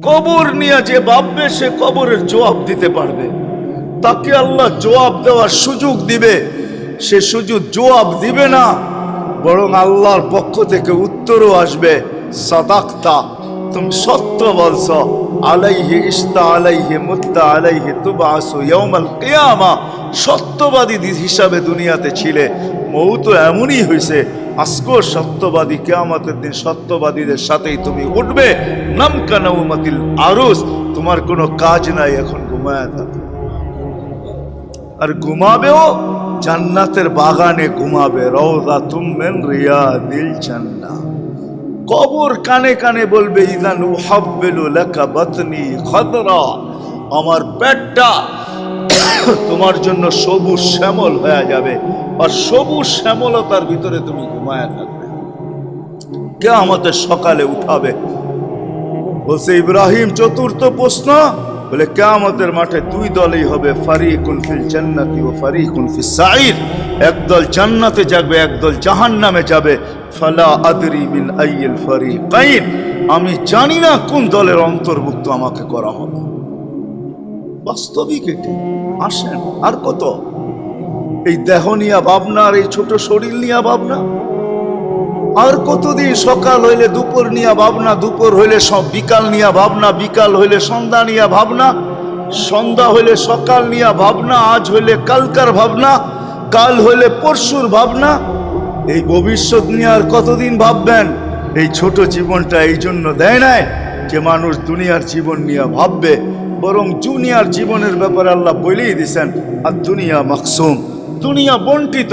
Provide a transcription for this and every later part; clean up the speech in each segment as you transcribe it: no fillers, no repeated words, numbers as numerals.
কবর নিয়ে যে ভাববে সে কবরের জবাব দিতে পারবে, তাকে আল্লাহ জবাব দেওয়ার সুযোগ দিবে, সে সুযোগ জবাব দিবে না, বরং আল্লাহর পক্ষ থেকে উত্তরও আসবে, সাদাক্তা, তুমি সত্য বলছো, আলাইহি ইস্তা আলাইহি মুত্তা আলাইহি তুবাসু ইয়াউমাল কিয়ামা, সত্যবাদী হিসাবে দুনিয়াতে ছিলে, মৌত এমনই হয়েছে, আজকে সত্যবাদী, কিয়ামতের দিন সত্যবাদীদের সাথেই তুমি উঠবে। নামকা নাউমাতিল আরুস, তোমার কোনো কাজ নাই, এখন ঘুমায় থাকো, আর ঘুমাবেও জান্নাতের বাগানে ঘুমাবে, রাউযাতুম মিন রিয়াদিল জান্নাহ। কবর কানে কানে বলবে, ইযান উহাব্বিলু লাকা বাতনি খাদরা, আমার পেটটা তোমার জন্য সবুজ শ্যামল হয়ে যাবে, আর সবুজ শ্যামলতার ভিতরে তুমি ঘুমায় থাকবে। কিয়ামতের সকালে উঠাবে। বলছে ইব্রাহিম, চতুর্থ প্রশ্ন, বলে কিয়ামতের মাঠে দুই দলই হবে, ফারিকুন ফিল জান্নাতি ওয়া ফারিকুন ফিস সাঈর, একদল জান্নাতে যাবে, একদল জাহান্নামে যাবে। ফালা আদরি মিন আইয়িল ফারিকাইন, আমি জানি না কোন দলের অন্তর্ভুক্ত আমাকে করা হবে। বাস্তবিক এটি। আসেন, আর কত এই দেহ নিয়া ভাবনা, আর এই ছোট শরীর নিয়া ভাবনা, আর কতদিন সকাল হইলে দুপুর নিয়া ভাবনা, দুপুর হইলে সব বিকাল নিয়া ভাবনা, বিকাল হইলে সন্ধ্যা নিয়া ভাবনা, সন্ধ্যা হইলে সকাল নিয়া ভাবনা, আজ হইলে কালকার ভাবনা, কাল হইলে পরশুর ভাবনা, এই ভবিষ্যৎ নিয়ে আর কতদিন ভাববেন? এই ছোট জীবনটা এই জন্য দেয় নাই যে মানুষ দুনিয়ার জীবন নিয়ে ভাববে, বরং দুনিয়ার জীবনের ব্যাপারে আল্লাহ বলেই দিছেন, আর দুনিয়া মাকসুম, দুনিয়া বন্টিত,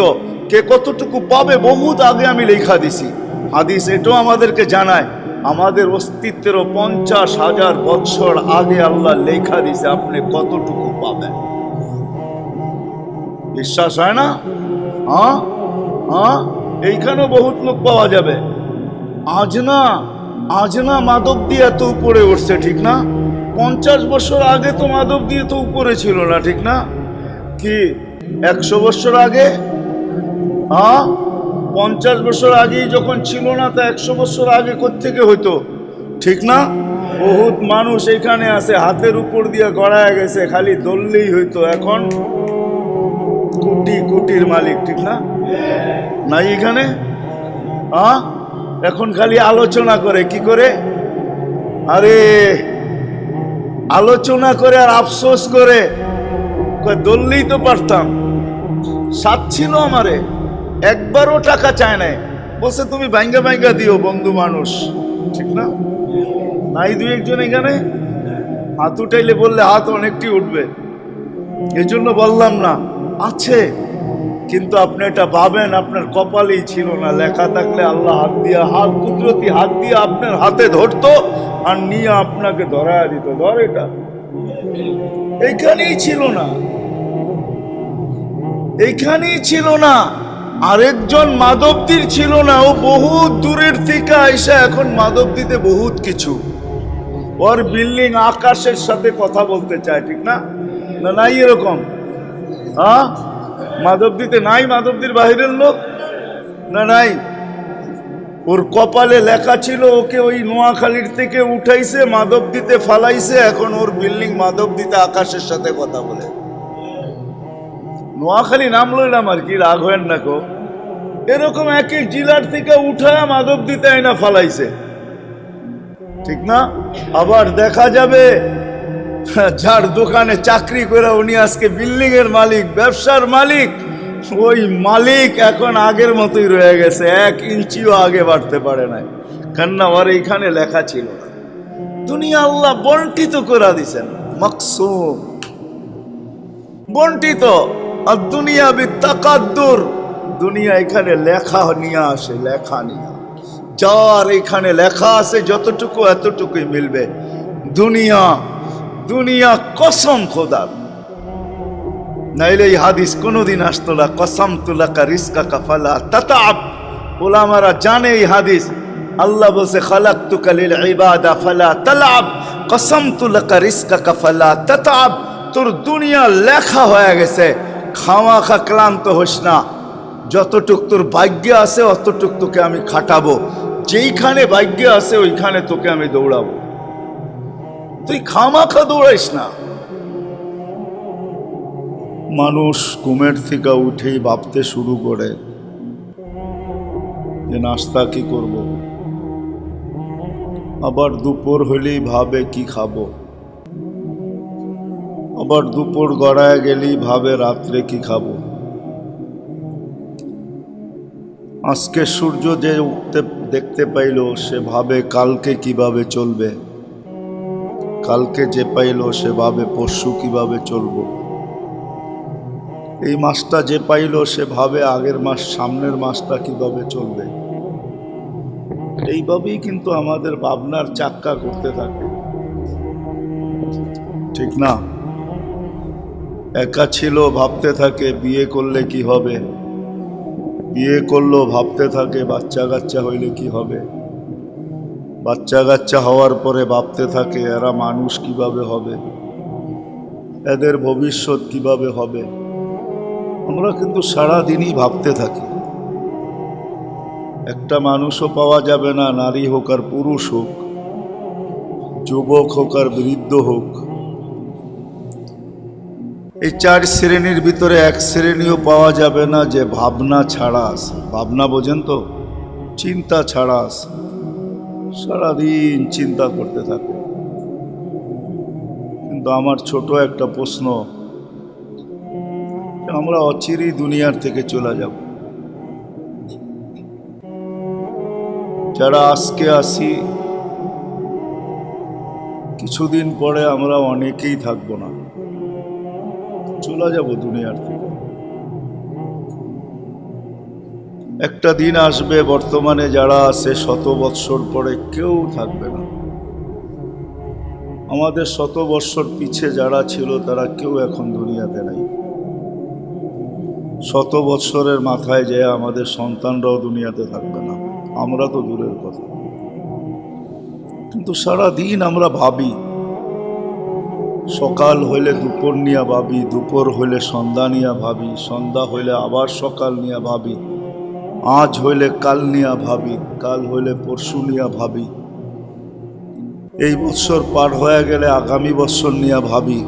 কে কতটুকু পাবে বহুত আগে আমি লেখা দিছি। হাদিস এটাও আমাদেরকে জানায়, আমাদের অস্তিত্বেরও 50,000 বছর আগে আল্লাহ লেখা দিছে আপনি কতটুকু পাবেন। বিশ্বাস হয় না? হ্যাঁ হ্যাঁ, এইখানেও বহুত লোক পাওয়া যাবে। আজ না মাদক দিয়ে এত উপরে উঠছে, ঠিক না? 50 বছর আগে তো মাদক দিয়ে তো উপরে ছিল না, ঠিক না? কি 100 বছর আগে? হ্যাঁ, 50 বছর আগেই যখন ছিল না, তা 100 বছর আগে কোত্থেকে হইতো, ঠিক না? বহুত মানুষ এখানে আছে, হাতের উপর দিয়ে গড়ায় গেছে, খালি দললেই হইতো, এখন কোটি কোটির মালিক, ঠিক না? নাই এখানে? হ্যাঁ, এখন খালি আলোচনা করে, কি করে? আরে আলোচনা করে আর আফসোস করে, দললেই তো পারতাম, সাথ ছিল আমারে, একবারও টাকা চায় নাই, বলছে তুমি ভাঙ্গা ভাঙ্গা দিও, বন্ধু মানুষ, ঠিক না? নাই দুই একজন এখানে হাত উঠাইলে বললে হাত অনেকটি উঠবে, এই জন্য বললাম না, আছে, কিন্তু আপনি এটা ভাবেন আপনার কপালেই ছিল না, লেখা থাকলে আল্লাহ হাত দিয়া, হাত কুদরতি হাত দিয়ে আপনার হাতে ধরতো আর নিয়ে আপনাকে ধরায় দিত, ধর, এটা এইখানেই ছিল না, এইখানেই ছিল না। আরেকজন মাধবদীর ছিল না, ও বহুত দূরের থেকে আইসা এখন মাধবদীতে বহুত কিছু, ওর বিল্ডিং আকাশের সাথে কথা বলতে চায়, ঠিক না? না নাই এরকম? হ্যাঁ, মাধবদীতে নাই, মাধবদীর বাহিরের লোক না নাই, ওর কপালে লেখা ছিল ওকে ওই নোয়াখালীর থেকে উঠাইছে, মাধবদীতে ফালাইছে, এখন ওর বিল্ডিং মাধবদীতে আকাশের সাথে কথা বলে। নোয়াখালী নাম লইলাম আর কি, রাগ হয়েন না কো, এরকম এক এক জেলার থেকে উঠায় মাধবদীতে আইনা ফালাইছে, ঠিক না? আবার দেখা যাবে যার দোকানে চাকরি করে উনি আজকে বিল্ডিং এর মালিক, ব্যবসার মালিক, ওই মালিক এখন আগের মতোই রয়ে গেছে, 1 ইঞ্চিও আগে বাড়তে পারে নাই, কেননা ওর এইখানে লেখা ছিল না। দুনিয়া আল্লাহ বন্টিত করে দিছেন, মাকসুম, বন্টিত। আর দুনিয়া বিতাকাদ্দুর, দুনিয়া এখানে লেখা নিয়ে আসে, লেখা নিয়ে, যার এখানে লেখা আছে যতটুকু এতটুকুই মিলবে। দুনিয়া দুনিয়া কসম খোদার, নাইলে এই হাদিস কোনোদিন আসতো না, কসম তুলাকা রিজকাকা ফালা তাতাব। ওলামারা জানে এই হাদিস, আল্লাহ বলছে খালাকতুকা লিল ইবাদা ফালা তালাব, কসমতু লাকা রিজকাকা ফালা তাতাব। তোর দুনিয়া লেখা হয়ে গেছে, খামাখা ক্লান্ত হোস না, যতটুক তোর ভাগ্যে আছে অতটুক তোকে আমি খাটাবো, যেইখানে ভাগ্যে আছে ওইখানে তোকে আমি দৌড়াবো। তুই খামাখা দৌড়াইস না। মানুষ ঘুমের থেকে উঠেই ভাবতে শুরু করে যে নাস্তা কি করব, আবার দুপুর হলেই ভাবে কি খাবো, আবার দুপুর গড়ায় গেলেই ভাবে রাত্রে কি খাবো। আজকে সূর্য যে উঠতে দেখতে পাইল সে ভাবে কালকে কিভাবে চলবে, কালকে যে পাইল সে ভাবে পরশু কিভাবে চলবো, এই মাসটা যে পাইল সে ভাবে আগের মাস সামনের মাসটা কিভাবে চলবে। এইভাবেই কিন্তু আমাদের ভাবনার চাক্কা করতে থাকে, ঠিক না? একা ছিল ভাবতে থাকে বিয়ে করলে কি হবে, বিয়ে করলো ভাবতে থাকে বাচ্চা কাচ্চা হইলে কি হবে, বাচ্চা কাচ্চা হওয়ার পরে ভাবতে থাকে এরা মানুষ কিভাবে হবে, এদের ভবিষ্যৎ কিভাবে হবে। আমরা কিন্তু সারাদিনই ভাবতে থাকি। একটা মানুষও পাওয়া যাবে না, নারী হোক আর পুরুষ হোক, যুবক হোক আর বৃদ্ধ হোক, এই চার শ্রেণীর ভিতরে এক শ্রেণীও পাওয়া যাবে না যে ভাবনা ছাড়া আছে। ভাবনা বোঝেন তো, চিন্তা ছাড়া আছে, সারাদিন চিন্তা করতে থাকে। কিন্তু আমার ছোট একটা প্রশ্ন, আমরা অচিরেই দুনিয়ার থেকে চলে যাব। যারা আজকে আসি কিছুদিন পরে আমরা অনেকেই থাকবো না, চলে যাব দুনিয়ার থেকে। একটা দিন আসবে বর্তমানে যারা আছে 100 বৎসর পরে কেউ থাকবে না। আমাদের 100 বৎসর পিছে যারা ছিল তারা কেউ এখন দুনিয়াতে নাই। 100 বৎসরের মাথায় যে আমাদের সন্তানরাও দুনিয়াতে থাকবে না, আমরা তো দূরের কথা। কিন্তু সারা দিন আমরা ভাবি, সকাল হইলে দুপুর নিয়ে ভাবি, দুপুর হইলে সন্ধ্যা নিয়ে ভাবি, সন্ধ্যা হইলে আবার সকাল নিয়ে ভাবি, আজ হইলে কাল নিয়ে ভাবি, কাল হইলে পরশু নিয়ে ভাবি, এই বৎসর পার হয়ে গেলে আগামী বৎসর নিয়ে ভাবি,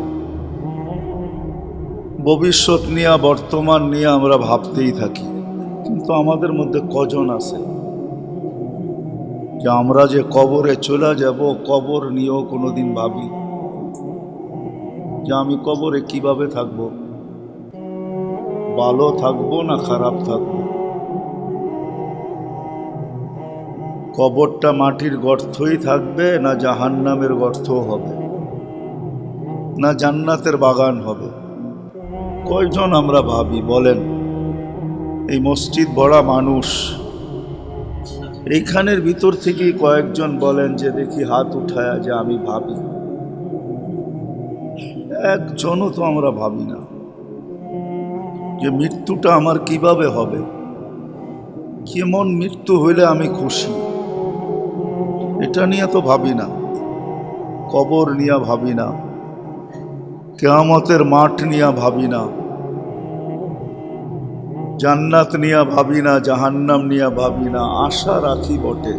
ভবিষ্যৎ নিয়ে বর্তমান নিয়ে আমরা ভাবতেই থাকি। কিন্তু আমাদের মধ্যে কজন আছে যে আমরা যে কবরে চলে যাব কবর নিয়েও কোনোদিন ভাবি যে আমি কবরে কিভাবে থাকব, ভালো থাকবো না খারাপ থাকবো। কবরটা মাটির গর্তই থাকবে না জাহান্নামের গর্ত হবে, না জান্নাতের বাগান হবে? কয়জন আমরা ভাবি বলেন? এই মসজিদ ভরা মানুষ, এইখানের ভিতর থেকেই কয়েকজন বলেন যে দেখি হাত উঠায়া যে আমি ভাবি? একজনও তো আমরা ভাবি না যে মৃত্যুটা আমার কিভাবে হবে, কেমন মৃত্যু হইলে আমি খুশি, এটা নিয়ে তো ভাবি না। কবর নিয়ে ভাবি না, কিয়ামতের মাঠ নিয়ে ভাবি না, জান্নাত নিয়ে ভাবি না, জাহান্নাম নিয়ে ভাবি না। আশা রাখি বটে,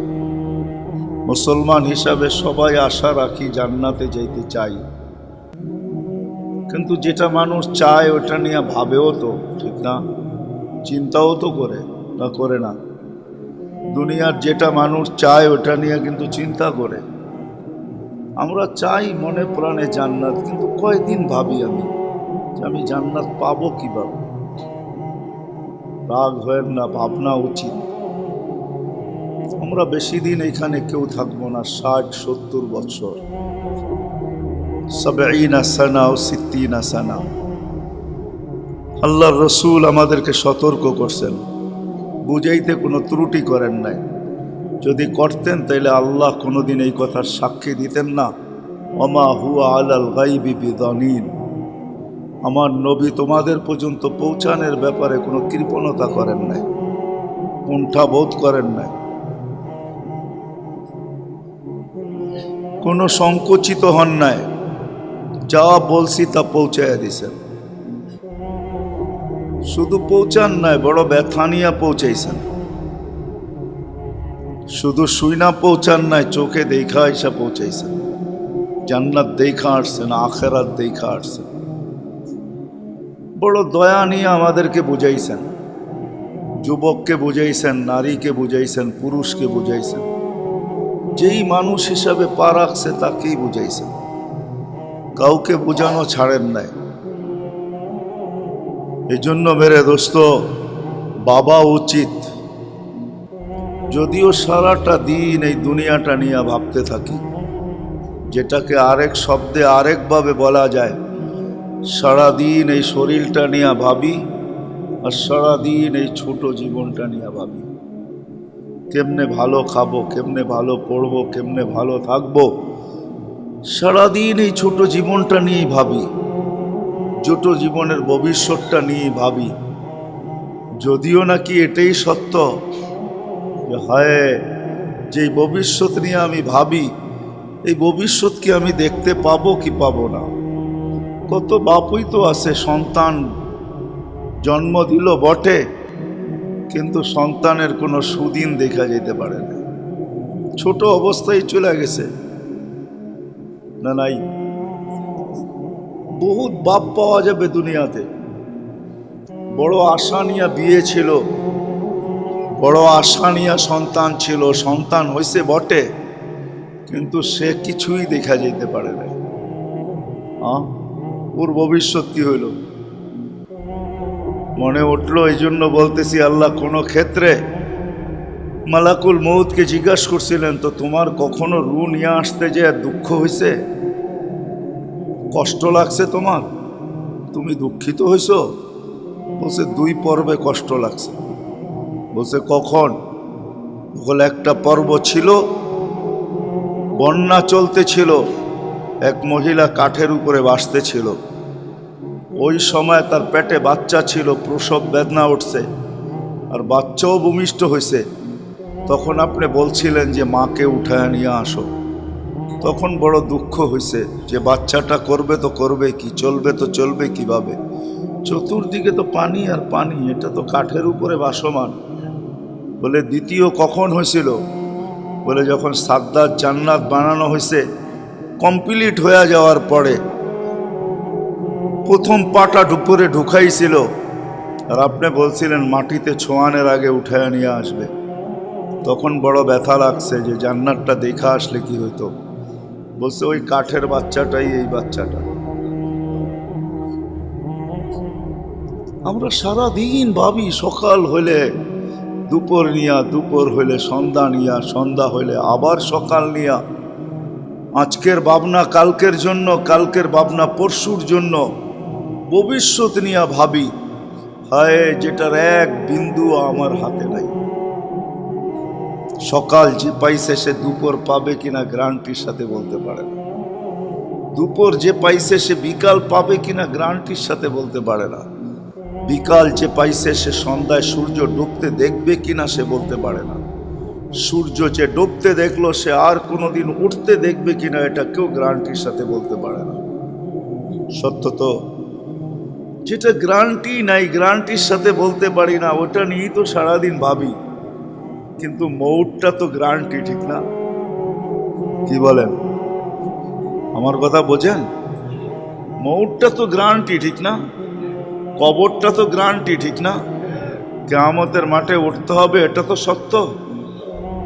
মুসলমান হিসাবে সবাই আশা রাখি জান্নাতে যাইতে চাই, কিন্তু যেটা মানুষ চায় ওটা নিয়ে ভাবেও তো, ঠিক না? চিন্তাও তো করে না, করে না? দুনিয়ার যেটা মানুষ চায় ওটা নিয়ে কিন্তু চিন্তা করে। আমরা চাই মনে প্রাণে জান্নাত, কিন্তু কয়দিন ভাবি আমি যে আমি জান্নাত পাবো কিভাবে? রাগ হয় না, ভাবনা উচিত। আমরা বেশি দিন এখানে কেউ থাকবো না, 60-70 বছর, 70 সানা ও 60 সানা। আল্লাহর রসুল আমাদেরকে সতর্ক করছেন, বুঝাইতে কোনো ত্রুটি করেন নাই। যদি করতেন তাইলে আল্লাহ কোনোদিন এই কথার সাক্ষী দিতেন না, ওমা হুয়া আলাল গাইবি বিদানিন। আমার নবী তোমাদের পর্যন্ত পৌঁছানোর ব্যাপারে কোনো কৃপণতা করেন নাই, কুণ্ঠাবোধ করেন নাই, কোনো সংকুচিত হন নাই। যা বলছি তা পৌঁছাইয়া দিছেন। শুধু পৌঁছান নাই, বড় ব্যথা নিয়ে পৌঁছাইছেন। শুধু শুইনা পৌঁছান নাই, চোখে দেখা এসে পৌঁছাইছেন। জান্নাত দেখা আসছেন, আখেরাত দেখা আসছেন। বড় দয়া নিয়ে আমাদেরকে বুঝাইছেন, যুবককে বুঝাইছেন, নারীকে বুঝাইছেন, পুরুষকে বুঝাইছেন। যেই মানুষ হিসাবে পা রাখছে তাকেই বুঝাইছেন, কাউকে বোঝানো ছাড়েন নাই। এই জন্য মেরে দোস্ত, বাবা উচিত, যদিও সারাটা দিন এই দুনিয়াটা নিয়ে ভাবতে থাকি, যেটাকে আরেক শব্দে আরেকভাবে বলা যায়, সারাদিন এই শরীরটা নিয়ে ভাবি আর সারাদিন এই ছোট জীবনটা নিয়ে ভাবি। কেমনে ভালো খাবো, কেমনে ভালো পড়বো, কেমনে ভালো থাকবো, সারাদিন এই ছোট জীবনটা নিয়েই ভাবি, ছোট জীবনের ভবিষ্যৎটা নিয়ে ভাবি। যদিও নাকি এটাই সত্য যে হয়, যে ভবিষ্যৎ নিয়ে আমি ভাবি, এই ভবিষ্যৎ কি আমি দেখতে পাবো কি পাবো না। কত বাপুই তো আছে সন্তান জন্ম দিল বটে, কিন্তু সন্তানের কোনো সুদিন দেখা যেতে পারে না, ছোট অবস্থায় চলে গেছে। না নাই, বহুত বাপ পাওয়া যাবে দুনিয়াতে। বড় আশা নিয়ে বিয়ে ছিল, বড় আশা নিয়ে সন্তান ছিল, সন্তান হয়েছে বটে, কিন্তু সে কিছুই দেখা যেতে পারে না। ওর ভবিষ্যৎ কি হইল মনে উঠলো। এই জন্য বলতেছি, আল্লাহ কোনো ক্ষেত্রে মালাকুল মউতকে জিজ্ঞাসা করছিলেন, তো তোমার কখনো রু নিয়ে আসতে যে দুঃখ হয়েছে, কষ্ট লাগছে তোমার, তুমি দুঃখিত হইছ? বলছে 2 পর্বে কষ্ট লাগছে। বলছে কখন? বলে একটা পর্ব ছিল, বন্যা চলতেছিল, এক মহিলা কাঠের উপরে বাসতেছিল, ওই সময় তার পেটে বাচ্চা ছিল, প্রসব বেদনা উঠছে আর বাচ্চাও ভূমিষ্ঠ হয়েছে। তখন আপনি বলছিলেন যে মাকে উঠায় নিয়ে আসো। তখন বড় দুঃখ হয়েছে যে বাচ্চাটা করবে তো করবে কি, চলবে তো চলবে কিভাবে, চতুর্দিকে তো পানি আর পানি, এটা তো কাঠের উপরে বাসমান। বলে দ্বিতীয় কখন হয়েছিল? বলে যখন সাদ্দাত জান্নাত বানানো হয়েছে, কমপ্লিট হয়ে যাওয়ার পরে প্রথম পাটা উপরে ঢুকাইছিল, আর আপনি বলছিলেন মাটিতে ছোঁয়ানোর আগে উঠায় নিয়ে আসবে। তখন বড় ব্যথা লাগছে যে জান্নাতটা দেখা আসলে কি হইতো। বলছে ওই কাঠের বাচ্চাটাই এই বাচ্চাটা। আমরা সারা দিন ভাবি, সকাল হইলে দুপুর নিয়া, দুপুর হইলে সন্ধ্যা নিয়া, সন্ধ্যা হইলে আবার সকাল নিয়া, আজকের ভাবনা কালকের জন্য, কালকের ভাবনা পরশুর জন্য, ভবিষ্যৎ নিয়া ভাবি। হায়, যেটার এক বিন্দু আমার হাতে নাই। সকাল যে পাইছে সে দুপুর পাবে কিনা গ্যারান্টির সাথে বলতে পারে না, দুপুর যে পাইছে সে বিকাল পাবে কিনা গ্যারান্টির সাথে বলতে পারে না, বিকাল যে পাইছে সে সন্ধ্যায় সূর্য ডুবতে দেখবে কিনা সে বলতে পারে না, সূর্য যে ডুবতে দেখলো সে আর কোনোদিন উঠতে দেখবে কিনা এটা কেউ গ্যারান্টির সাথে বলতে পারে না। সত্য তো, যেটা গ্যারান্টি নাই, গ্যারান্টির সাথে বলতে পারি না, ওটা নিয়েই তো সারাদিন ভাবি। কিন্তু মৌতটা তো গ্যারান্টি, ঠিক না? কি বলেন, আমার কথা বোঝেন? মৌতটা তো গ্যারান্টি, ঠিক না? কবরটা তো গ্যারান্টি, ঠিক না? কিয়ামতের মাঠে উঠতে হবে, এটা তো সত্য।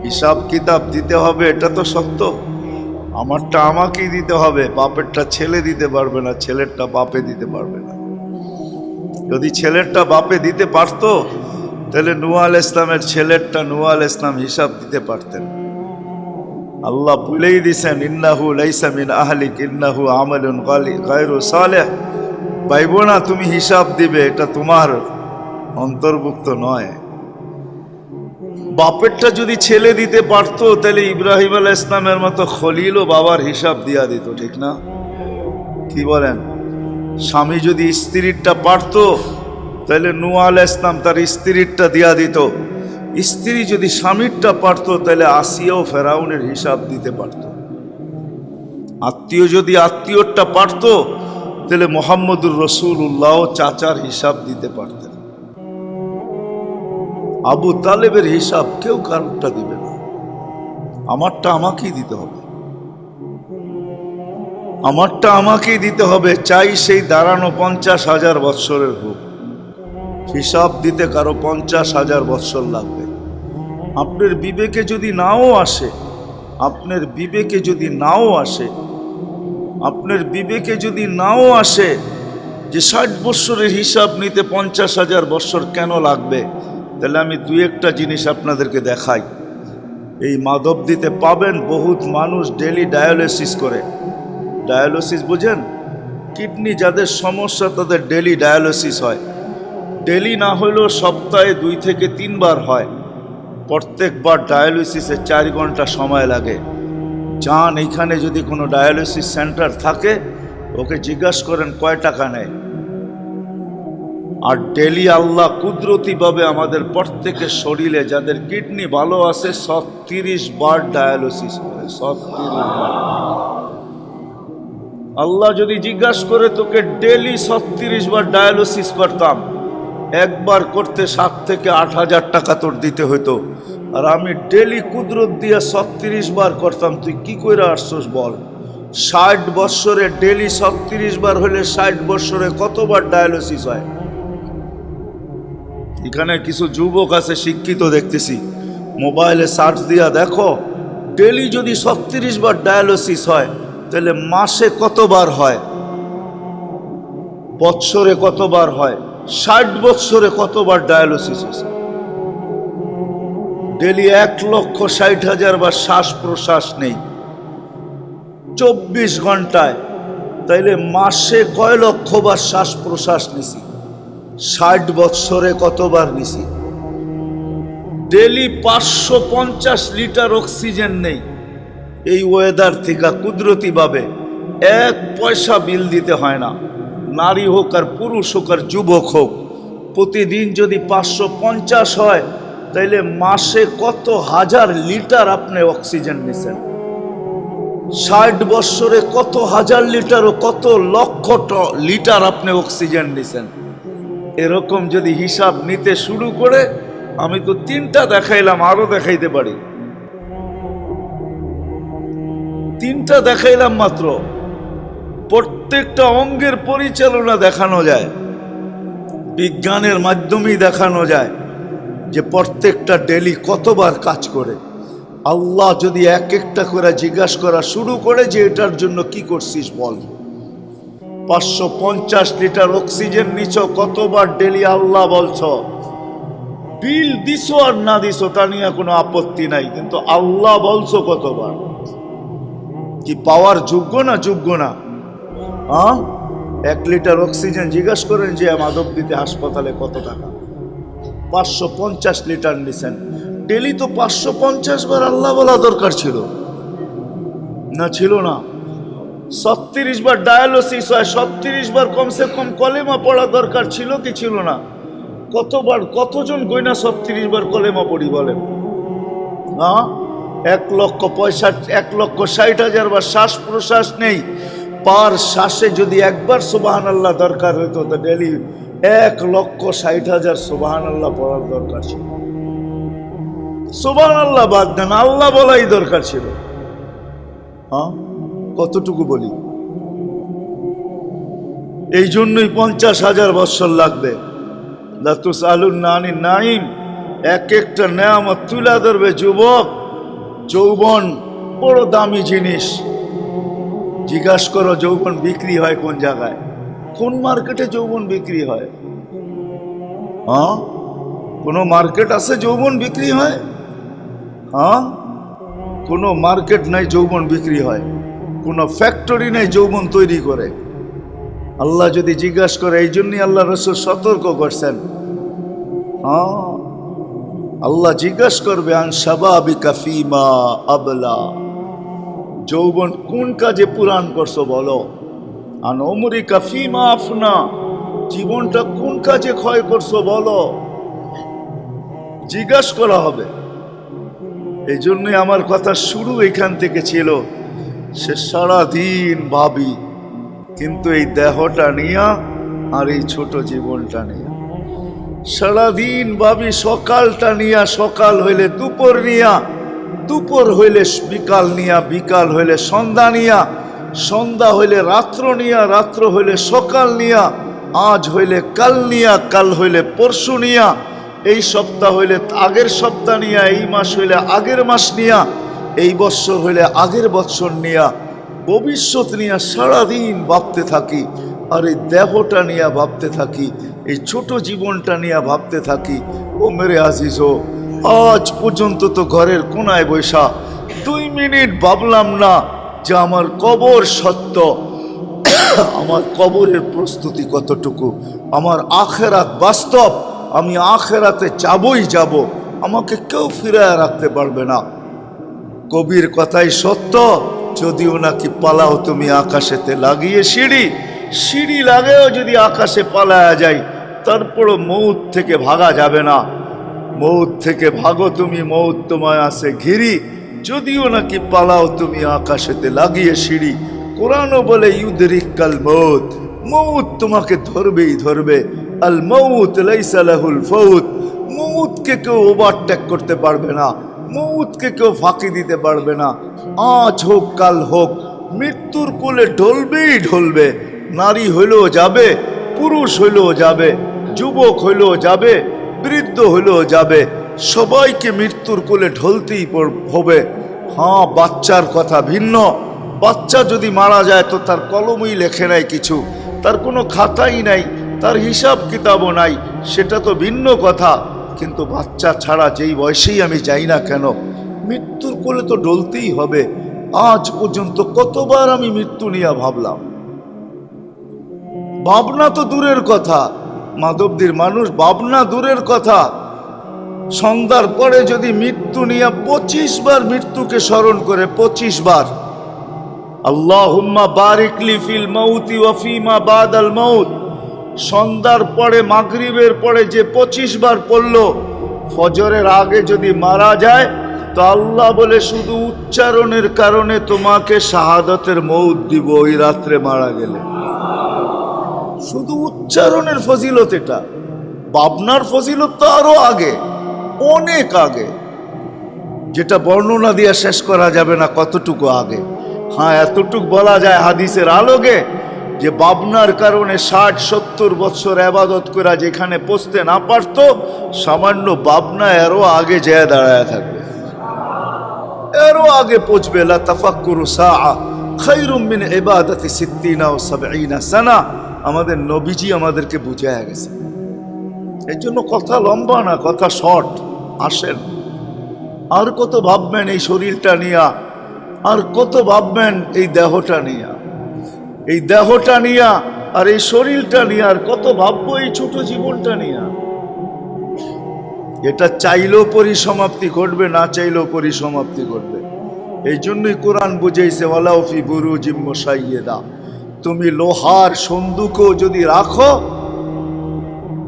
হিসাব কিতাব দিতে হবে, এটা তো সত্য। আমারটা আমাকেই দিতে হবে, বাপেরটা ছেলে দিতে পারবে না, ছেলেরটা বাপে দিতে পারবে না। যদি ছেলেরটা বাপে দিতে পারতো, তাহলে নূহ আলাইহিস ইসলামের ছেলেরটা নূহ আলাইহিস ইসলাম হিসাব দিতে পারতেন। আল্লাহ বলেই দিছেন, ইন্নাহু লাইসা মিন আহলিক ইন্নাহু আমালুন গায়রু সালেহ। পাইব না, তুমি হিসাব দিবে, এটা তোমার অন্তর্ভুক্ত নয়। বাপেরটা যদি ছেলে দিতে পারতো, তাহলে ইব্রাহিম আলাইহিস ইসলামের মতো খলিলও বাবার হিসাব দিয়া দিত, ঠিক না? কি বলেন? স্বামী যদি স্ত্রীরটা পারতো, তাহলে নূহ আলাইহিস ইসলাম তার স্ত্রীরটা দিয়া দিত। স্ত্রী যদি স্বামীরটা পারতো, তাহলে আসিয়াও ফেরাউনের হিসাব দিতে পারত। আত্মীয় যদি আত্মীয়টা পারতো, তাহলে মুহাম্মদুর রাসূলুল্লাহ চাচার হিসাব দিতে পারতেন। আবু তালেবের হিসাব কেউ কারোরটা দিবে না, আমারটা আমাকেই দিতে হবে। আমারটা আমাকেই দিতে হবে, চাই সেই দাঁড়ানো 50,000 বৎসরের হোক। হিসাব দিতে কারো 50,000 বৎসর লাগবে। আপনার বিবেকে যদি নাও আসে, আপনার বিবেকে যদি নাও আসে, আপনার বিবেকে যদি নাও আসে যে 60 বৎসরের হিসাব নিতে 50,000 বৎসর কেন লাগবে, তাহলে আমি দুই একটা জিনিস আপনাদেরকে দেখাই। এই মাধবদীতে পাবেন বহুত মানুষ ডেলি ডায়ালিসিস করে। ডায়ালিসিস বুঝেন? কিডনি যাদের সমস্যা তাদের ডেলি ডায়ালিসিস হয়। ডেলি না হলেও সপ্তাহে 2 থেকে 3 বার হয়। প্রত্যেকবার ডায়ালিসিসে 4 ঘন্টা সময় লাগে। যান, এইখানে যদি কোনো ডায়ালিসিস সেন্টার থাকে ওকে জিজ্ঞাসা করেন কয় টাকা নেয়। আর ডেলি আল্লাহ কুদরতিভাবে আমাদের প্রত্যেকের শরীরে যাদের কিডনি ভালো আছে 30 বার ডায়ালিসিস করে। 30 বার। আল্লাহ যদি জিজ্ঞাসা করে তোকে ডেলি 36 বার ডায়ালিসিস করতাম, একবার করতে 7 থেকে 8,000 টাকা তোর দিতে হতো, আর আমি ডেলি কুদরত দিয়ে 36 বার করতাম, তুই কি করে আসছস বল? 60 বৎসরে ডেলি 36 বার হলে 60 বৎসরে কতবার ডায়ালিসিস হয়? এখানে কিছু যুবক আছে শিক্ষিত দেখতেছি, মোবাইলে সার্চ দিয়া দেখো, ডেলি যদি 36 বার ডায়ালিসিস হয় তাহলে মাসে কতবার হয়, বৎসরে কতবার হয়, 60 বৎসরে কতবার ডায়ালিসিস হয়েছে? ডেলি 1,60,000 বার শ্বাস প্রশ্বাস নেই 24 ঘন্টায়, তাইলে মাসে কয় লক্ষ বার শ্বাস প্রশ্বাস নিছি? 60 বৎসরে কতবার নিছি? ডেলি 550 লিটার অক্সিজেন নেই। এই ওয়েদার থেকে কুদরতিভাবে 1 পয়সা বিল দিতে হয় না। নারী হোক আর পুরুষ হোক আর যুবক হোক, প্রতিদিন যদি 550 হয় তাইলে মাসে কত হাজার লিটার আপনি অক্সিজেন নিছেন? 60 বৎসরে কত হাজার লিটার ও কত লক্ষ লিটার আপনি অক্সিজেন নিছেন? এরকম যদি হিসাব নিতে শুরু করে, আমি তো 3টা দেখাইলাম, আরো দেখাইতে পারি। 3টা দেখাইলাম মাত্র। প্রত্যেকটা অঙ্গের পরিচালনা দেখানো যায়, বিজ্ঞানের মাধ্যমেই দেখানো যায় যে প্রত্যেকটা ডেলি কতবার কাজ করে। আল্লাহ যদি এক একটা করে জিজ্ঞাসা করা শুরু করে যে এটার জন্য কি করছিস বল। 550 লিটার অক্সিজেন নিছ, কতবার ডেলি আল্লাহ বলছ? বিল দিছো আর না দিছো তা নিয়ে কোনো আপত্তি নাই, কিন্তু আল্লাহ বলছো কতবার? কি পাওয়ার যোগ্য না? যোগ্য না? 1 লিটার অক্সিজেন জিজ্ঞাসা করেন যে মাধবদীতে হাসপাতালে কত টাকা? 550 লিটার নিছেন। ডেলি তো 550 বার আল্লাহ বলা দরকার ছিল না? ছিল না? 36 বার ডায়ালিসিস হয়, 36 বার কমসে কম কলেমা পড়া দরকার ছিল কি ছিল না? কতবার, কতজন গয়না 36 বার কলেমা পড়ি বলেন? 1,60,000 বার শ্বাস প্রশ্বাস নেই, পার শ্বাসে যদি একবার সুবহানাল্লাহ দরকার হইতো তো ডেলি 1,60,000 সুবহানাল্লাহ পড়ার দরকার ছিল। সুবহানাল্লাহ বাদ দেন, আল্লাহ বলাই দরকার ছিল। কতটুকু বলি? এই জন্যই 50,000 বৎসর লাগবে। লা তুসআলুন্না আনিন নাঈম, এক একটা নেয়ামত তুলে ধরবে যুবক। যৌবন বড় দামি জিনিস। জিজ্ঞাসা করো যৌবন বিক্রি হয় কোন জায়গায়? কোন মার্কেটে যৌবন বিক্রি হয়? কোনো মার্কেট আছে যৌবন বিক্রি হয়? কোনো মার্কেট নাই যৌবন বিক্রি হয়। কোনো ফ্যাক্টরি নাই যৌবন তৈরি করে। আল্লাহ যদি জিজ্ঞাসা করে, এই জন্যই আল্লাহ রাসূল সতর্ক করছেন। আল্লাহ জিজ্ঞাসা করবে, আন শাবাবিকা ফীমা আবলা, যৌবন কোন কাজে পুরান করছো বলো। আন উমরিকা ফীমা আফনা, জীবনটা কোন কাজে ক্ষয় করছো বলো। জিজ্ঞাসা করা হবে। এই জন্যই আমার কথা শুরু এখান থেকে ছিল। সে সারাদিন ভাবি, কিন্তু এই দেহটা নিয়া আর এই ছোট জীবনটা নিয়া সারাদিন ভাবি। সকালটা নিয়া, সকাল হইলে দুপুর নিয়া, দুপুর হইলে বিকাল নিয়া, বিকাল হইলে সন্ধ্যা নিয়া, সন্ধ্যা হইলে রাত্র নিয়া, রাত্র হইলে সকাল নিয়া, আজ হইলে কাল নিয়া, কাল হইলে পরশু নিয়া, এই সপ্তাহ হইলে আগের সপ্তাহ নিয়া, এই মাস হইলে আগের মাস নিয়া, এই বৎসর হইলে আগের বৎসর নিয়া, ভবিষ্যৎ নিয়া সারাদিন ভাবতে থাকি। আর এই দেহটা নিয়ে ভাবতে থাকি, এই ছোট জীবনটা নিয়ে ভাবতে থাকি। ও মেরে আজিজ, আজ পর্যন্ত তো ঘরের কোনায় বৈশা 2 মিনিট ভাবলাম না যে আমার কবর সত্য, আমার কবরের প্রস্তুতি কতটুকু, আমার আখেরাত বাস্তব, আমি আখেরাতে যাবই যাব, আমাকে কেউ ফিরায় রাখতে পারবে না। কবির কথাই সত্য, যদিও নাকি পালাও তুমি আকাশেতে লাগিয়ে সিঁড়ি, সিঁড়ি লাগেও যদি আকাশে পালায়া যায়, তারপরও মৌত থেকে ভাগা যাবে না। মৌত থেকে ভাগো তুমি, মৌত তোমায় আছে ঘিরি, যদিও নাকি পালাও তুমি আকাশেতে লাগিয়ে সিঁড়ি। কোরআনও বলে ইউদরিকাল মৌত, মৌত তোমাকে ধরবেই ধরবে। আল মৌত লাইসা লাহুল ফাউত, মৌতকে কেউ ওভারটেক করতে পারবে না, মৌতকে কেউ ফাঁকি দিতে পারবে না। আজ হোক কাল হোক, মৃত্যুর কোলে ঢলবেই ঢলবে। নারী হইলেও যাবে, পুরুষ হইলেও যাবে, যুবক হইলেও যাবে, বৃদ্ধ হইলেও যাবে, সবাইকে মৃত্যুর কোলে ঢলতেই হবে। হ্যাঁ, বাচ্চার কথা ভিন্ন। বাচ্চা যদি মারা যায় তো তার কলমই লেখে নাই কিছু, তার কোনো খাতাই নাই, তার হিসাব কিতাবও নাই, সেটা তো ভিন্ন কথা। কিন্তু বাচ্চা ছাড়া যেই বয়সেই আমি যাই না কেন, মৃত্যুর কোলে তো ঢলতেই হবে। আজ পর্যন্ত কতবার আমি মৃত্যু নিয়ে ভাবলাম। ভাবনা তো দূরের কথা, মাধবদীর মানুষ ভাবনা দূরের কথা, সন্ধ্যার পরে যদি মৃত্যু নিয়ে 25 বার মৃত্যুকে স্মরণ করে, 25 বার আল্লাহুম্মা বারিক লি ফিল মাউতি ওয়া ফিমা বাদাল মাউত, সন্ধ্যার পরে মাগরিবের পরে যে 25 বার পড়ল, ফজরের আগে যদি মারা যায় তো আল্লাহ বলে শুধু উচ্চারণের কারণে তোমাকে শাহাদাতের মৌত দিব ওই রাত্রে মারা গেলে। শুধু উচ্চারণের ফজিলত এটা, ভাবনার ফজিলত তো আরো আগে, অনেক আগে, যেটা বর্ণনা দিয়ে শেষ করা যাবে না কতটুকু আগে। হ্যাঁ, এতটুকু বলা যায় হাদিসের আলোকে যে ভাবনার কারণে 60-70 বছর ইবাদত করা যেখানে পৌঁছতে না পারত, সামান্য ভাবনা এরও আগে যেয়ে দাঁড়ায় থাকবে, এরও আগে পৌঁছবে। লা তাফাক্কুরু সাআ খায়রুম মিন ইবাদাতি 60 ও 70 সানা। আমাদের নবীজি আমাদেরকে বুঝায়া গেছে। এই জন্য কথা লম্বা না, কথা শর্ট। আসেন, আর কত ভাববেন এই শরীরটা নিয়া, আর কত ভাববেন এই দেহটা নিয়া, এই দেহটা নিয়া আর এই শরীরটা নিয়ে, আর কত ভাববো এই ছোট জীবনটা নিয়া। এটা চাইলেও পরিসমাপ্তি ঘটবে, না চাইলেও পরিসমাপ্তি ঘটবে। এই জন্যই কোরআন বুঝাইছে ওয়ালাউ ফি বুরুজিম মুশাইয়্যিদা, তুমি লোহার সন্দুকও যদি রাখো,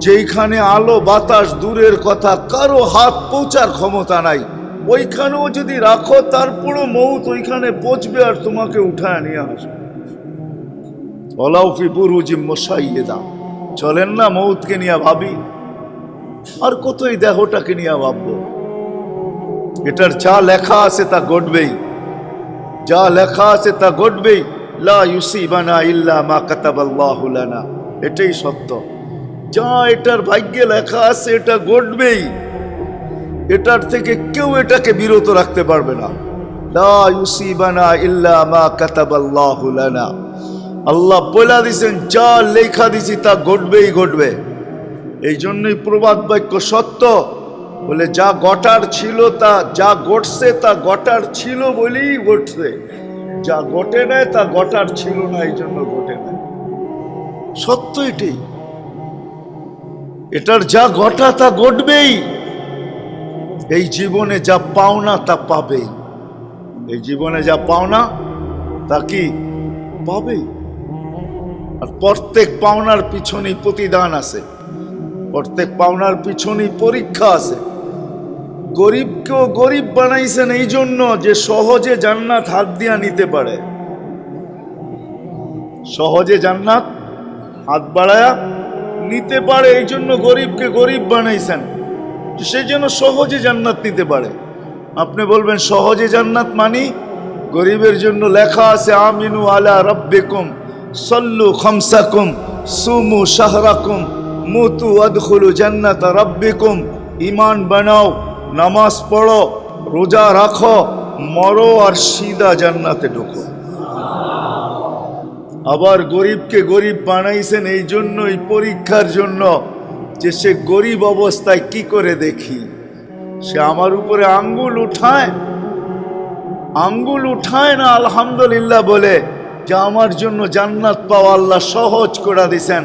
যেখানে আলো বাতাস দূরের কথা কারো হাত পৌঁছার ক্ষমতা নাই, ওইখানেও যদি রাখো, তারপরও মৌত ওইখানে পৌঁছবে আর তোমাকে উঠায় নিয়ে আসবে। ওয়ালাউ ফি বুরুজিম মুশাইয়্যিদা, চলেন না মৌতকে নিয়ে ভাবি, আর কত এই দেহটাকে নিয়ে ভাববো। এটার যা লেখা আছে তা ঘটবেই, যা লেখা আছে তা ঘটবেই। লা ইউসিবানা ইল্লা মা কাতাবাল্লাহু লানা, এটাই সত্য। যা এটার ভাগ্যে লেখা আছে এটা ঘটবেই, এটার থেকে কেউ এটাকে বিরত রাখতে পারবে না। লা ইউসিবানা ইল্লা মা কাতাবাল্লাহু লানা, আল্লাহ বলে দিয়েছেন যা লেখা দিছি তা ঘটবেই ঘটবে। এই জন্যই প্রবাদ বাক্য সত্য, বলে যা ঘটার ছিল তা, যা ঘটছে তা ঘটার ছিল বলেই ঘটছে, যা ঘটে নাই তা ঘটার ছিল না, এই জন্য ঘটে নাই। সত্য এটাই, এটার যা ঘটা তা ঘটবেই। এই জীবনে যা পাওনা তা পাবেই, এই জীবনে যা পাওনা তা কি পাবেই। আর প্রত্যেক পাওনার পিছনেই প্রতিদান আছে, প্রত্যেক পাওনার পিছনেই পরীক্ষা আছে। গরিবকেও গরিব বানাইছেন এই জন্য যে সহজে জান্নাত হাত দিয়া নিতে পারে, সহজে জান্নাত হাত বাড়ায়া নিতে পারে, এই জন্য গরিবকে গরিব বানাইছেন, সে যেন সহজে জান্নাত নিতে পারে। আপনি বলবেন সহজে জান্নাত মানি গরিবের জন্য লেখা আছে আমিনু আলা রাব্বিকুম সাল্লু খামসাকুম সুমু শাহরাকুম মুতু আদখুলু জান্নাত রাব্বিকুম। ঈমান বানাও, নামাজ পড়ো, রোজা রাখো, মরো আর সিধা জান্নাতে ঢোকো। আবার গরিবকে গরিব বানাইছেন এই জন্যই, পরীক্ষার জন্য, যে সে গরিব অবস্থায় কি করে দেখি। সে আমার উপরে আঙ্গুল উঠায় না আলহামদুলিল্লাহ বলে, যে আমার জন্য জান্নাত পাওয়া আল্লাহ সহজ করে দিছেন,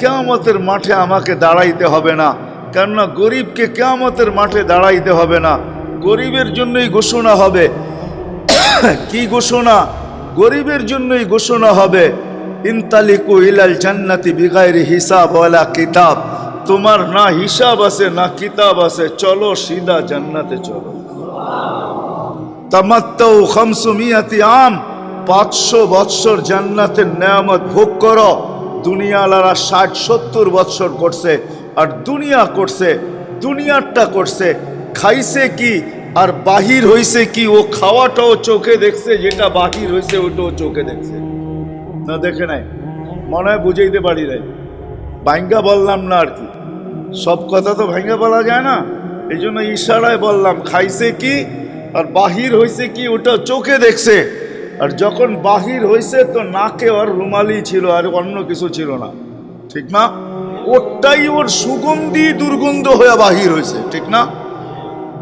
কিয়ামতের মাঠে আমাকে দাঁড়াইতে হবে না। কেননা গরিবকে কিয়ামতের মাঠে দাঁড়াইতে হবে না, গরিবের জন্যই ঘোষণা হবে। কি ঘোষণা? গরিবের জন্যই ঘোষণা হবে, ইনতালিকু ইলাল জান্নাতি বিগাইরি হিসাব ওয়ালা কিতাব। তোমার না হিসাব আছে না কিতাব আছে, চলো সিধা জান্নাতে চলো। তামাত্তাউ 500 আম, 500 বৎসর জান্নাতের নেয়ামত ভোগ করো। দুনিয়ালারা 60-70 বৎসর করছে, আর দুনিয়া করছে, দুনিয়ারটা করছে, খাইছে কি আর বাহির হইছে কি, ও খাওয়াটাও চোখে দেখছে, যেটা বাহির হইছে ওটাও চোখে দেখছে। না দেখে নাই? মনে হয় বুঝাইতে পারি নাই, ভাঙ্গা বললাম না আর কি। সব কথা তো ভাঙ্গা বলা যায় না, এই জন্য ইশারায় বললাম, খাইছে কি আর বাহির হইছে কি ওটা চোখে দেখছে। আর যখন বাহির হইছে তো নাকে ওর রুমালি ছিল, আর অন্য কিছু ছিল না, ঠিক না? ওটাই ওর সুগন্ধি দুর্গন্ধ হয়ে বাহির হইছে, ঠিক না?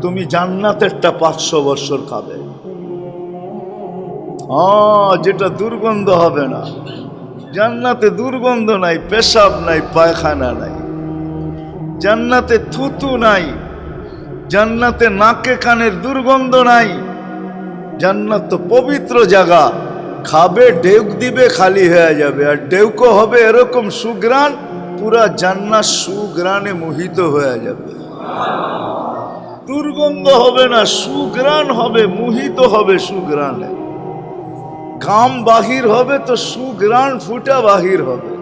তুমি জান্নাতেরটা 500 বৎসর খাবে, যেটা দুর্গন্ধ হবে না। জান্নাতে দুর্গন্ধ নাই, পেশাব নাই, পায়খানা নাই, জান্নাতে থুতু নাই, জান্নাতে নাকে কানের দুর্গন্ধ নাই। জান্নাত তো পবিত্র জায়গা, খাবে ঢেউক দিবে খালি হয়ে যাবে, আর ঢেউকো হবে এরকম সুগ্রাণ, পুরা জান্নাত সুগ্রাণে মোহিত হয়ে যাবে। দুর্গন্ধ হবে না, সুগ্রাণ হবে, মোহিত হবে সুগ্রাণে। ঘাম বাহির হবে তো সুগ্রাণ ফুটা বাহির হবে।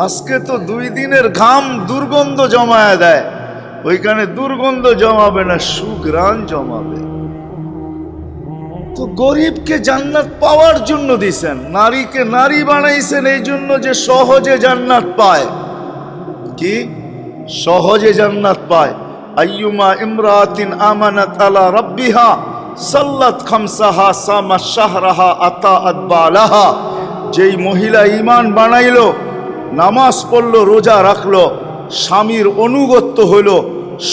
আজকে তো 2 দিনের ঘাম দুর্গন্ধ জমায় দেয়, ওইখানে দুর্গন্ধ জমাবে না, সুগ্রাণ জমাবে। তো গরিবকে জান্নাত পাওয়ার জন্য দিছেন, নারীকে নারী বানাইছেন এই জন্য যে সহজে জান্নাত পায়। কি সহজে জান্নাত পায়? আইয়ুমা ইমরাতিন আমানাত আলা রাব্বিহা সাল্লাত খামসাহা সামাত শাহরাহা আতাআত বালাহা। যেই মহিলা ঈমান বানাইলো, নামাজ পড়লো, রোজা রাখলো, স্বামীর অনুগত্য হইল,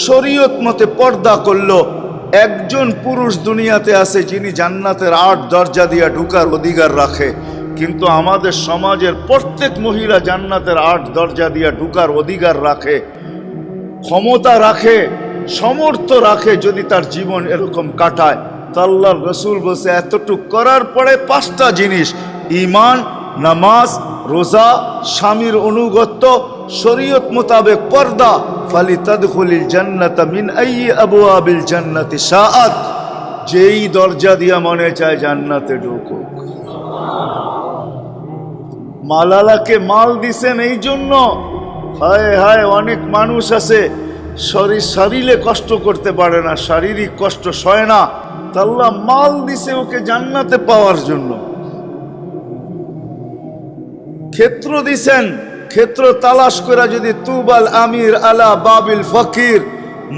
শরীয়ত মতে পর্দা করলো, একজন পুরুষ দুনিয়াতে আছে যিনি জান্নাতের 8 দরজা দিয়ে ঢুকার অধিকার রাখে। কিন্তু আমাদের সমাজের প্রত্যেক মহিলা জান্নাতের 8 দরজা দিয়ে ঢুকার অধিকার রাখে, ক্ষমতা রাখে, সমর্থ রাখে। যদি তার জীবন এরকম কাটায়, তো আল্লাহর রাসূল বলছে এতটুক করার পরে 5টা জিনিস, ঈমান, নামাজ, রোজা, স্বামীর অনুগত্য, শরীয়ত মোতাবেক পর্দা, ফালিতাদখুলিল জান্নাতা মিন আইয়ি আবওয়াবিল জান্নাতি শাআত। যেই দরজা দিয়া মনে চায় জান্নাতে ঢুকুক। মালালাকে মাল দিছেন এই জন্য, হায় হায় অনেক মানুষ আছে শরীরে কষ্ট করতে পারে না, শারীরিক কষ্ট সয় না, আল্লাহ মাল দিছে ওকে জান্নাতে পাওয়ার জন্য। ক্ষেত্র দিছেন, ক্ষেত্র তালাশ করে যদি তুবাল আমির আলা বাবিল ফকির,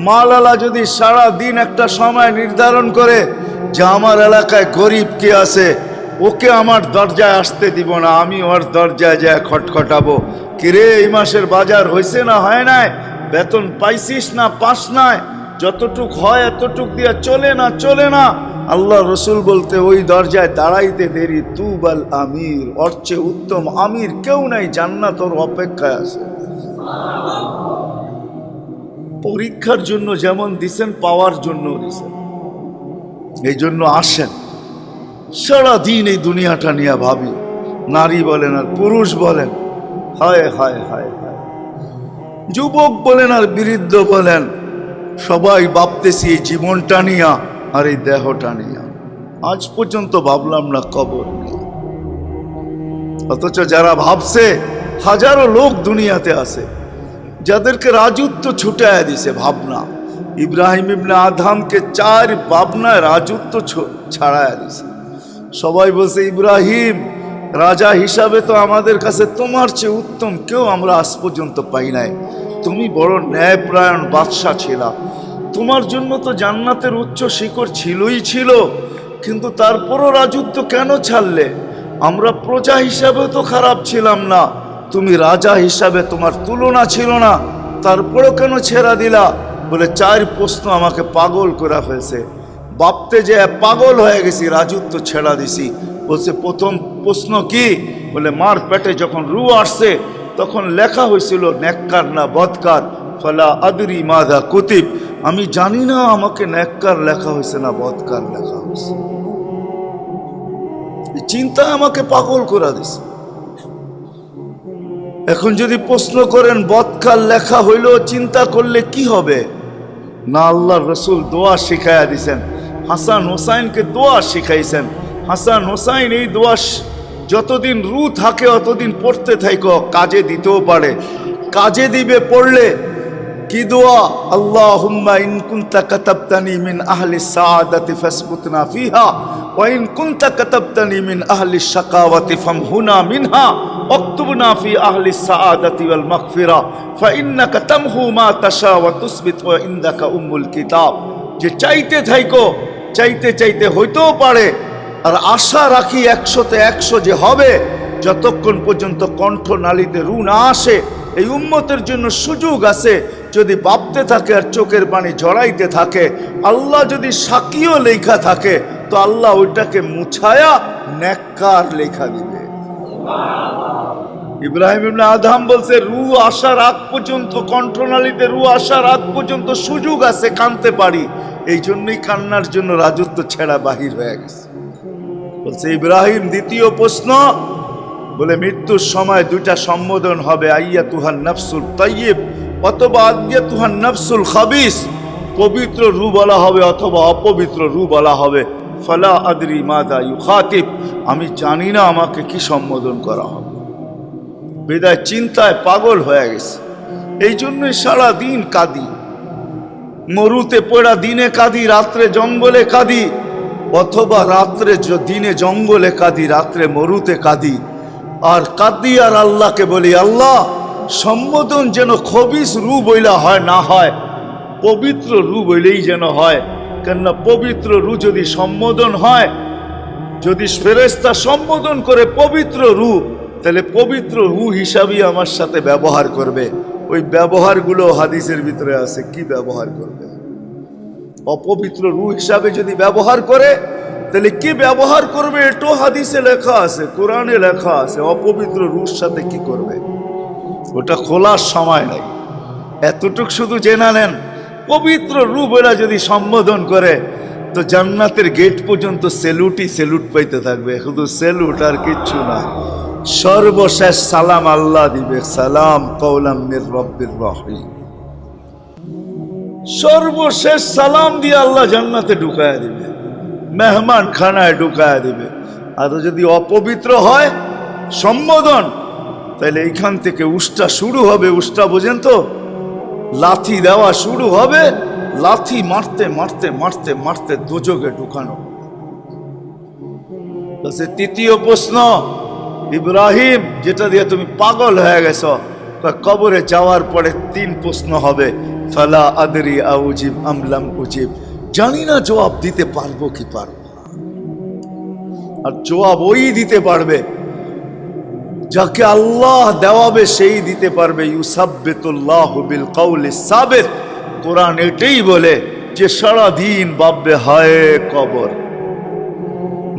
মালালা যদি সারা দিন একটা সময় নির্ধারণ করে যে আমার এলাকায় গরিব কে আছে, ওকে আমার দরজায় আসতে দিব না, আমি ওর দরজায় যায় খটখটাবো। কিরে এই মাসের বাজার হয়েছে না হয় নাই, বেতন পাইছিস না পাস নাই, যতটুক হয় এতটুক দিয়া চলে না। আল্লাহ রসুল বলতে ওই দরজায় দাঁড়াইতে দেরি, তুবাল আমির, ওর চেয়ে উত্তম আমির কেউ নাই, জান্নাত ওর অপেক্ষায় আছে। পরীক্ষার জন্য যেমন দিছেন, পাওয়ার জন্য দিছেন। এই জন্য আসেন, সারাদিন এই দুনিয়াটা নিয়ে ভাবি, নারী বলেন আর পুরুষ বলেন, হায় হায় হায় হায়, যুবক বলেন আর বৃদ্ধ বলেন, সবাই ভাবতেছি এই জীবনটা নিয়া আর এই দেহটা নিয়া। আজ পর্যন্ত ভাবলাম না কবর নিয়ে। অথচ যারা ভাবছে, হাজারো লোক দুনিয়াতে আছে যাদেরকে রাজত্ব ছুটায় দিছে ভাবনা। ইব্রাহিম ইবনে আদহামকে 4 ভাবনায় রাজত্ব ছাড়ায় দিছে। সবাই বলছে ইব্রাহিম রাজা হিসাবে তো আমাদের কাছে তোমার চেয়ে উত্তম কেউ আমরা আজ পর্যন্ত পাই নাই। তুমি বড় ন্যায়পরায়ণ বাদশা ছিলা, তোমার জন্য তো জান্নাতের উচ্চ শিখর ছিলই ছিল, কিন্তু তারপরও রাজত্ব কেন ছাড়লে? আমরা প্রজা হিসাবেও তো খারাপ ছিলাম না, তুমি রাজা হিসাবে তোমার তুলনা ছিল না, তারপরেও কেন ছেড়া দিলা? বলে 4 প্রশ্ন আমাকে পাগল করে ফেলছে। ভাবতে যে পাগল হয়ে গেছি, রাজত্ব ছেড়া দিছি। বলছে প্রথম প্রশ্ন কি? বলে মার পেটে যখন রু আসছে তখন লেখা হয়েছিল নেককার না বদকার, ফলা আদরি মাদা কুতিব, আমি জানি না আমাকে নেককার লেখা হয়েছে না বদকার লেখা হয়েছে। চিন্তা আমাকে পাগল করে দিছে। এখন যদি প্রশ্ন করেন বদকার লেখা হইলো, চিন্তা করলে কি হবে? না, আল্লাহর রসুল দোয়া শিখাইয়া দিছেন, হাসান হোসাইনকে দোয়া শিখাইছেন। হাসান হোসাইন এই দোয়া যতদিন রু থাকে অতদিন পড়তে থাকো, কাজে দিতেও পারে, কাজে দিবে পড়লে। কি দোয়া? আল্লাহুম্মা ইন কুনতা কাতাবতানি মিন আহলি সাআদাতি ফাসবুতনা ফিহা ওয়া ইন কুনতা কাতাবতানি মিন আহলি শাকাওয়াতি ফামহুনা মিনহা ওয়াকতুবনা ফি আহলি সাআদাতি ওয়াল মাগফিরা ফাইন্নাকা তামহু মা তাশা ওয়া তুসবিত ওয়া ইনদাকা উম্মুল কিতাব। যে চাইতে থাকো, চাইতে চাইতে হইতেও পারে, আর আশা রাখি 100তে 100 যে হবে, যতক্ষণ পর্যন্ত কণ্ঠ নালীতে রু না আসে। এই উম্মতের জন্য সুযোগ আছে, যদি ভাবতে থাকে আর চোখের পানি ঝরাইতে থাকে, আল্লাহ যদি সাকিও লেখা থাকে তো আল্লাহ ওইটাকে মুছায়া নেককার লেখা দিবে। ইব্রাহিম ইবনে আদহাম বলছে রু আসার আগ পর্যন্ত, কণ্ঠনালীতে রু আসার আগ পর্যন্ত সুযোগ আছে, কানতে পারি, এই জন্যই কান্নার জন্য রাজত্ব ছেড়া বাহির হয়ে গেছে। বলছে ইব্রাহিম দ্বিতীয় প্রশ্ন, বলে মৃত্যুর সময় 2টা সম্বোধন হবে, আইয়াতুহান নাফসুল তাইয়্যিব অথবা আইয়াতুহান নাফসুল খাবিস, পবিত্র রু বলা হবে অথবা অপবিত্র রু বলা হবে। ফালা আদরি মাযা ইউখাতিব, আমি জানি না আমাকে কি সম্বোধন করা হবে। বিদায় চিন্তায় পাগল হয়ে গেছে। এই জন্যই সারা দিন কাঁদি, মরুতে পড়া দিনে কাঁদি, রাত্রে জঙ্গলে কাঁদি, অথবা রাত্রে দিনে জঙ্গলে কাঁদি, রাত্রে মরুতে কাঁদি। আর কাঁদি আর আল্লাহকে বলি, আল্লাহ সম্বোধন যেন খবিস রু বইলা হয় না হয়, পবিত্র রু বইলেই যেন হয়। কেননা পবিত্র রু যদি সম্বোধন হয়, যদি ফেরেশতা সম্বোধন করে পবিত্র রু, তাহলে পবিত্র রু হিসাবেই আমার সাথে ব্যবহার করবে। ওই ব্যবহারগুলো হাদিসের ভিতরে আছে, কি ব্যবহার করবে? অপবিত্র রু হিসাবে যদি ব্যবহার করে, তাহলে কি ব্যবহার করবে এটাও হাদিসে লেখা আছে, কোরআনে লেখা আছে। অপবিত্র রুর সাথে কি করবে ওটা খোলার সময় নাই, এতটুক শুধু জেনে নেন। পবিত্র রু বলে যদি সম্বোধন করে তো জান্নাতের গেট পর্যন্ত সেলুটই সেলুট পাইতে থাকবে, শুধু সেলুট আর কিচ্ছু না। সর্বশেষ সালাম আল্লাহ দিবে, সালাম কওলাম মির রব্বির রহিম। সর্বশেষ সালাম দিয়ে আল্লাহ জান্নাতে ঢুকায়া দিবে, মেহমান খানায় ঢুকায়া দিবে। আর যদি অপবিত্র হয় সম্বোধন, তাহলে এইখান থেকে উষ্টা শুরু হবে। উষ্টা বোঝেন তো? লাথি দেওয়া শুরু হবে, লাথি মারতে মারতে মারতে মারতে দোজখে ঢুকানো। তৃতীয় প্রশ্ন, ইব্রাহিম যেটা দিয়ে তুমি পাগল হয়ে গেছ, কবরে যাওয়ার পরে 3 প্রশ্ন হবে, ফালা আদরি আউজিব আমলাম উজিব, জানি না জবাব দিতে পারবো কি পারবো না। আর জবাব ওই দিতে পারবে যাকে আল্লাহ দেওয়াবে, সেই দিতে পারবে। ইউসাব্বিতুল্লাহু বিল কাউলিস সাবিত, কোরআন এটাই বলে যে সারা দিন ভাববে হায় কবর,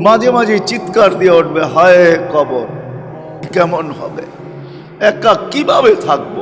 মাঝে মাঝে চিৎকার দিয়ে উঠবে হায় কবর, কেমন হবে, একা কিভাবে থাকবো।